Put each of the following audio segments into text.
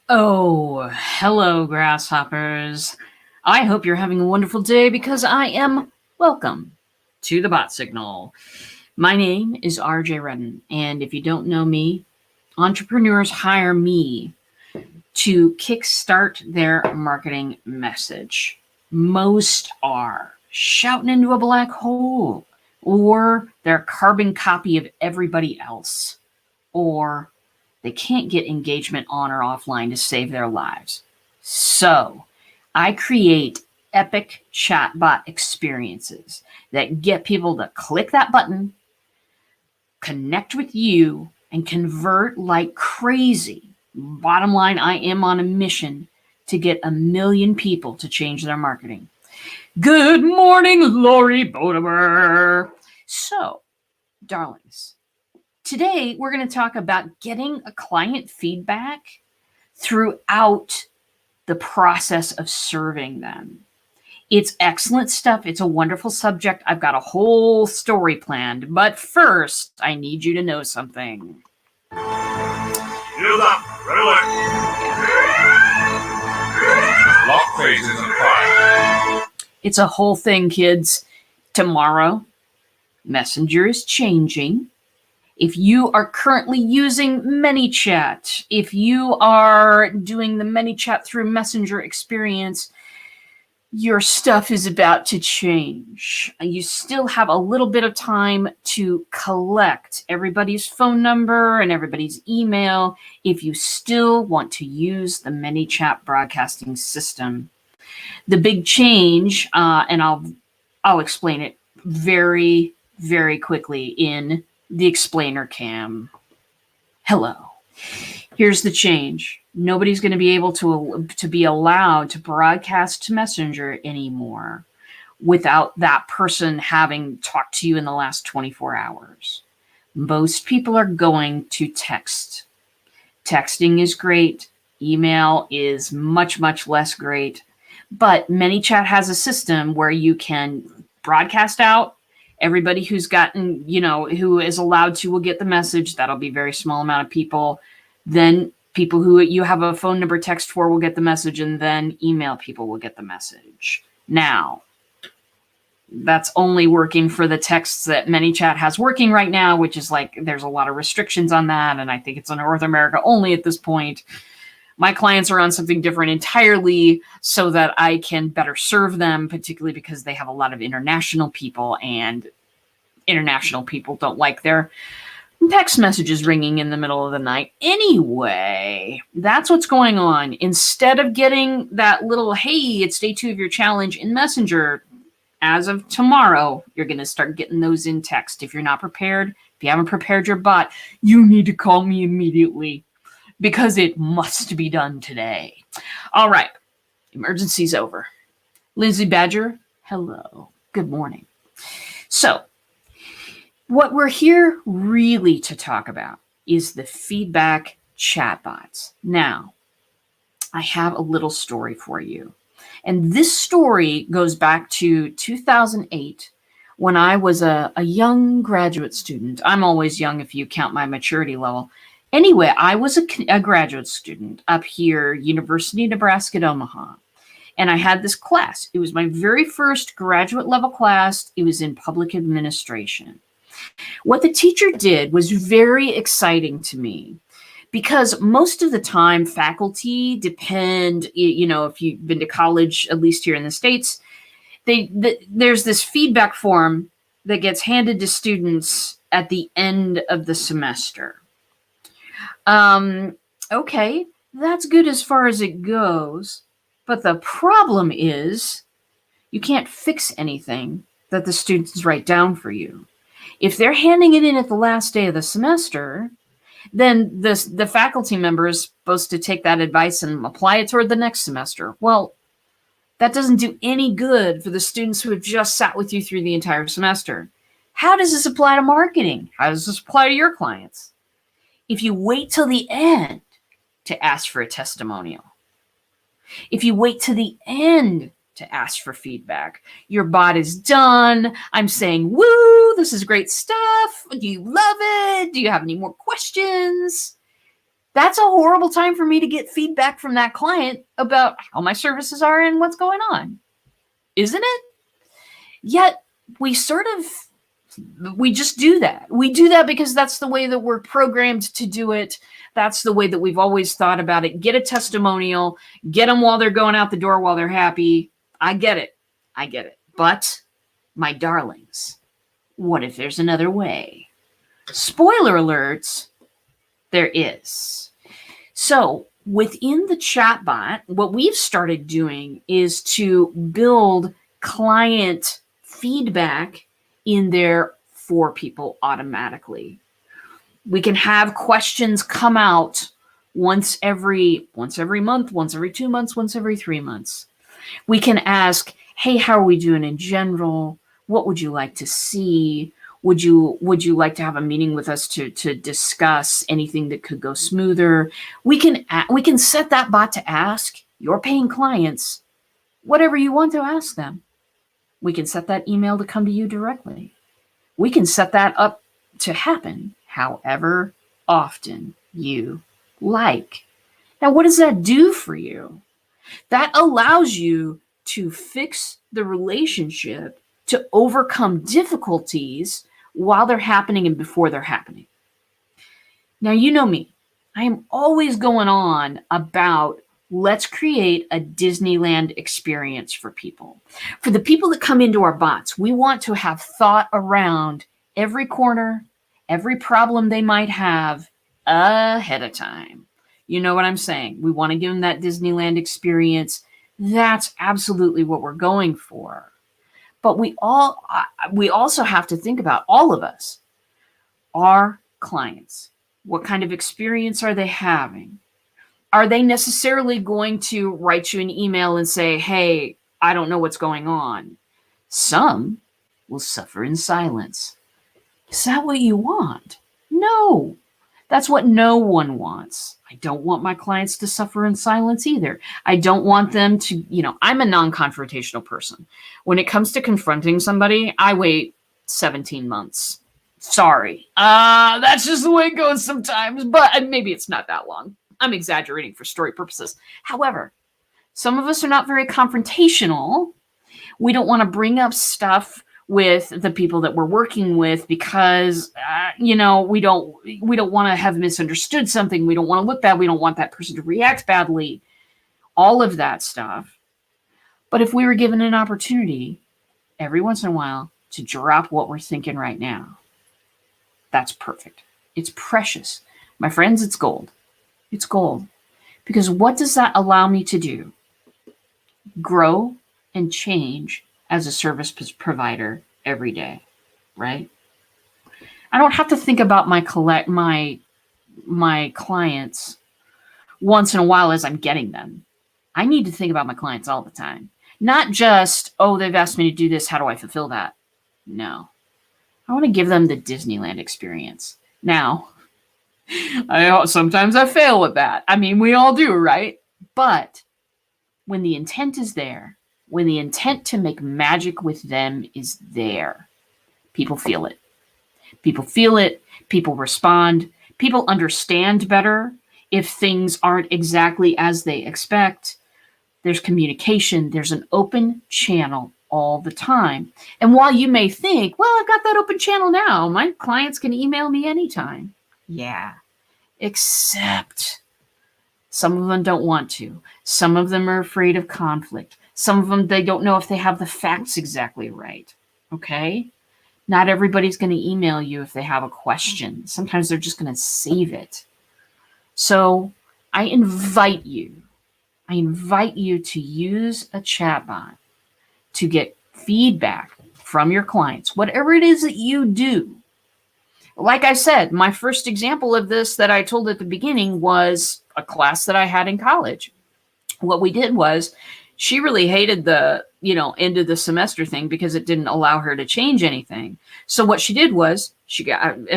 Oh, hello, grasshoppers. I hope you're having a wonderful day because I am welcome to the Bot Signal. My name is RJ Redden, and if you don't know me, entrepreneurs hire me to kickstart their marketing message. Most are shouting into a black hole, or they're a carbon copy of everybody else, or they can't get engagement on or offline to save their lives. So I create epic chatbot experiences that get people to click that button, connect with you, and convert like crazy. Bottom line, I am on a mission to get 1 million people to change their marketing. Good morning, Lori Bodemer. So, darlings, today, we're going to talk about getting a client feedback throughout the process of serving them. It's excellent stuff. It's a wonderful subject. I've got a whole story planned. But first, I need you to know something. Shield up, right away. Lock phase is on fire. It's a whole thing, kids. Tomorrow, Messenger is changing. If you are currently using ManyChat, if you are doing the ManyChat through Messenger experience, your stuff is about to change. You still have a little bit of time to collect everybody's phone number and everybody's email if you still want to use the ManyChat broadcasting system. The big change, and I'll explain it very, very quickly in the explainer cam. Hello. Here's the change. Nobody's going to be able to be allowed to broadcast to Messenger anymore without that person having talked to you in the last 24 hours. Most people are going to text. Texting is great. Email is much, much less great. But ManyChat has a system where you can broadcast out. Everybody who's gotten, who is allowed to will get the message. That'll be a very small amount of people. Then people who you have a phone number text for will get the message, and then email people will get the message. Now, that's only working for the texts that ManyChat has working right now, which is like there's a lot of restrictions on that, and I think it's in North America only at this point. My clients are on something different entirely so that I can better serve them, particularly because they have a lot of international people, and international people don't like their text messages ringing in the middle of the night. Anyway, that's what's going on. Instead of getting that little, hey, it's day 2 of your challenge in Messenger, as of tomorrow, you're going to start getting those in text. If you're not prepared, if you haven't prepared your bot, you need to call me immediately, because it must be done today. All right. Emergency's over. Lindsay Badger, hello. Good morning. So, what we're here really to talk about is the feedback chatbots. Now, I have a little story for you. And this story goes back to 2008 when I was a young graduate student. I'm always young if you count my maturity level. Anyway, I was a graduate student up here, University of Nebraska at Omaha, and I had this class. It was my very first graduate level class. It was in public administration. What the teacher did was very exciting to me because most of the time faculty depend, if you've been to college, at least here in the States, there's this feedback form that gets handed to students at the end of the semester. Okay, that's good as far as it goes, but the problem is you can't fix anything that the students write down for you. If they're handing it in at the last day of the semester, then the faculty member is supposed to take that advice and apply it toward the next semester. Well, that doesn't do any good for the students who have just sat with you through the entire semester. How does this apply to marketing? How does this apply to your clients? If you wait till the end to ask for a testimonial, if you wait to the end to ask for feedback, your bot is done. I'm saying, woo, this is great stuff. Do you love it? Do you have any more questions? That's a horrible time for me to get feedback from that client about how my services are and what's going on, isn't it? Yet we just do that. We do that because that's the way that we're programmed to do it. That's the way that we've always thought about it. Get a testimonial, get them while they're going out the door while they're happy. I get it. I get it. But, my darlings, what if there's another way? Spoiler alerts, there is. So, within the chatbot, what we've started doing is to build client feedback in there for people automatically. We can have questions come out once every month, once every 2 months, once every 3 months. We can ask, hey, how are we doing in general? What would you like to see? Would you like to have a meeting with us to discuss anything that could go smoother? We can set that bot to ask your paying clients whatever you want to ask them. We can set that email to come to you directly. We can set that up to happen however often you like. Now, what does that do for you? That allows you to fix the relationship, to overcome difficulties while they're happening and before they're happening. Now, you know me. I am always going on about let's create a Disneyland experience for people. For the people that come into our bots, we want to have thought around every corner, every problem they might have ahead of time. You know what I'm saying? We want to give them that Disneyland experience. That's absolutely what we're going for. But we also have to think about, all of us, our clients. What kind of experience are they having? Are they necessarily going to write you an email and say, hey, I don't know what's going on? Some will suffer in silence. Is that what you want? No. That's what no one wants. I don't want my clients to suffer in silence either. I don't want them to, I'm a non-confrontational person. When it comes to confronting somebody, I wait 17 months. Sorry. That's just the way it goes sometimes, but maybe it's not that long. I'm exaggerating for story purposes. However, some of us are not very confrontational. We don't want to bring up stuff with the people that we're working with because, we don't want to have misunderstood something. We don't want to look bad. We don't want that person to react badly. All of that stuff. But if we were given an opportunity every once in a while to drop what we're thinking right now, that's perfect. It's precious. My friends, it's gold. It's gold. Because what does that allow me to do? Grow and change as a service provider every day, right? I don't have to think about my clients once in a while as I'm getting them. I need to think about my clients all the time. Not just, oh, they've asked me to do this, how do I fulfill that? No. I want to give them the Disneyland experience. Now, sometimes I fail with that. I mean, we all do, right? But when the intent is there, when the intent to make magic with them is there, people feel it. People feel it. People respond. People understand better if things aren't exactly as they expect. There's communication. There's an open channel all the time. And while you may think, well, I've got that open channel now. My clients can email me anytime. Yeah, except some of them don't want to. Some of them are afraid of conflict. Some of them, they don't know if they have the facts exactly right. Okay? Not everybody's going to email you if they have a question. Sometimes they're just going to save it. So I invite you to use a chatbot to get feedback from your clients, whatever it is that you do. Like I said, my first example of this that I told at the beginning was a class that I had in college. What we did was, she really hated the, end of the semester thing because it didn't allow her to change anything. So what she did was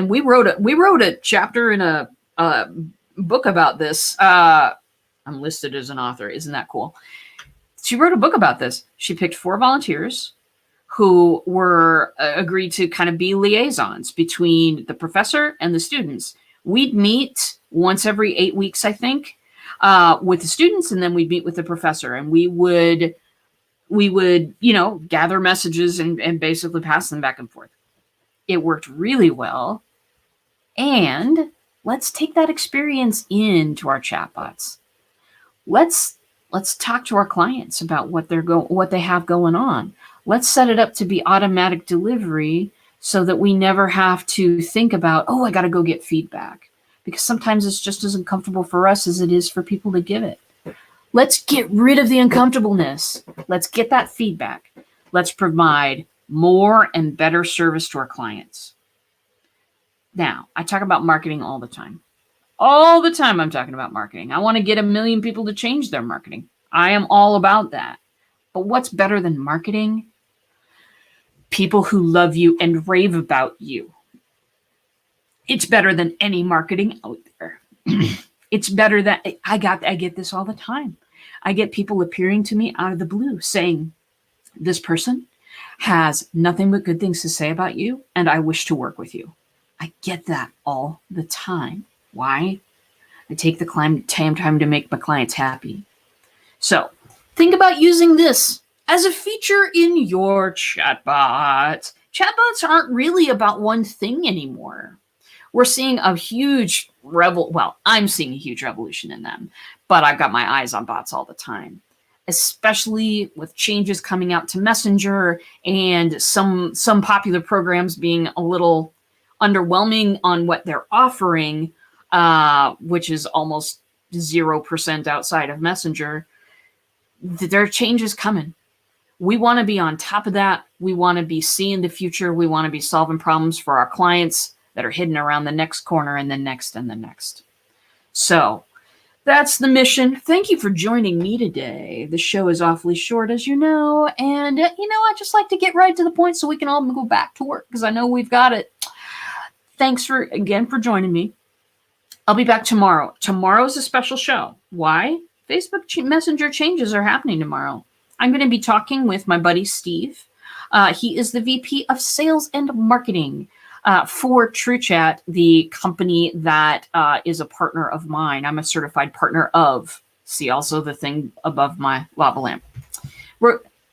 we wrote a chapter in a book about this. I'm listed as an author. Isn't that cool? She wrote a book about this. She picked 4 volunteers who were agreed to kind of be liaisons between the professor and the students. We'd meet once every 8 weeks, I think, with the students, and then we'd meet with the professor, and we would, gather messages and basically pass them back and forth. It worked really well. And let's take that experience into our chatbots. Let's talk to our clients about what they have going on. Let's set it up to be automatic delivery so that we never have to think about, oh, I got to go get feedback, because sometimes it's just as uncomfortable for us as it is for people to give it. Let's get rid of the uncomfortableness. Let's get that feedback. Let's provide more and better service to our clients. Now, I talk about marketing all the time. All the time I'm talking about marketing. I want to get 1 million people to change their marketing. I am all about that. But what's better than marketing? People who love you and rave about you. It's better than any marketing out there. It's better than I get this all the time. I get people appearing to me out of the blue saying, this person has nothing but good things to say about you, and I wish to work with you. I get that all the time. Why? I take the time to make my clients happy. So think about using this as a feature in your chatbot. Chatbots aren't really about one thing anymore. We're seeing a huge I'm seeing a huge revolution in them, but I've got my eyes on bots all the time, especially with changes coming out to Messenger and some popular programs being a little underwhelming on what they're offering, which is almost 0% outside of Messenger. There are changes coming. We want to be on top of that. We want to be seeing the future. We want to be solving problems for our clients that are hidden around the next corner and the next and the next. So that's the mission. Thank you for joining me today. The show is awfully short, as you know, and I just like to get right to the point so we can all go back to work, because I know we've got it. Thanks again for joining me. I'll be back tomorrow. Tomorrow's a special show. Why? Facebook Messenger changes are happening tomorrow. I'm going to be talking with my buddy Steve. He is the VP of Sales and Marketing for TrueChat, the company that is a partner of mine. I'm a certified partner of. See also the thing above my lava lamp.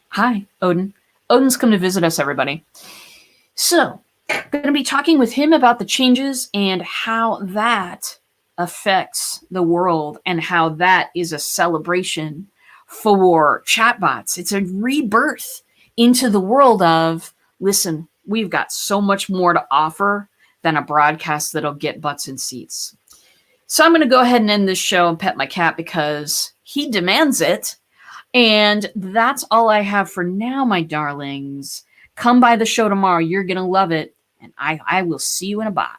Hi, Odin. Odin's come to visit us, everybody. So, going to be talking with him about the changes and how that affects the world and how that is a celebration for chatbots. It's a rebirth into the world of, listen, we've got so much more to offer than a broadcast that'll get butts in seats. So I'm going to go ahead and end this show and pet my cat because he demands it. And that's all I have for now, my darlings. Come by the show tomorrow. You're going to love it. And I will see you in a bot.